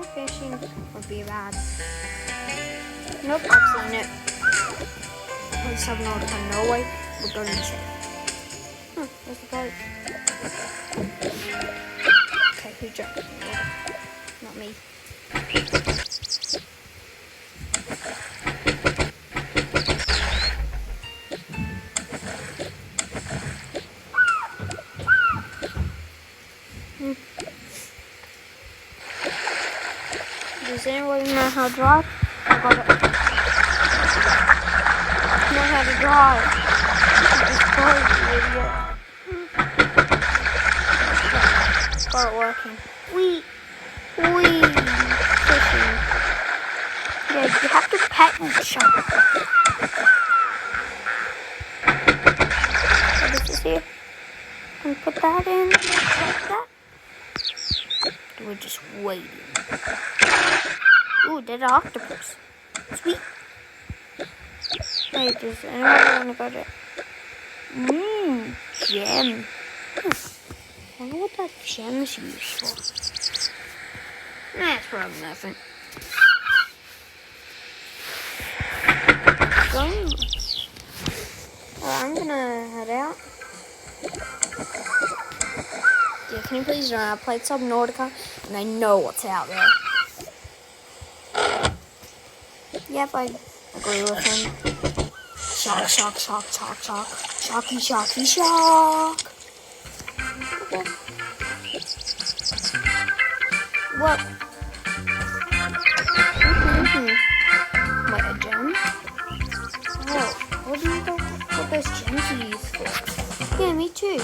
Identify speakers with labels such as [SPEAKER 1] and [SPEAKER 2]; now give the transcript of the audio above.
[SPEAKER 1] fishing would be bad. Nope, I've seen it. On Subnautica, no way. We're going to check. There's the boat. Okay, who jumped in the water? Not me. Does anybody know how to drive? I got it. I know how to drive. It's crazy, idiot. Got it working. Wee. Fishing. Yeah, you have to pet each other. So this is here. And put that in. Like that. We're just waiting. Ooh, there's an octopus. Sweet. Hey, does anyone want to go there? Gem. I wonder what that gem's used for. That's probably nothing. Well, I'm gonna head out. Yeah, can you please know? I played Subnautica and I know what's out there. Yep, I agree with him. Shock. Shocky. Okay. What? Wait, a gem? Oh, what do you think what those gems are used for? Yeah, me too.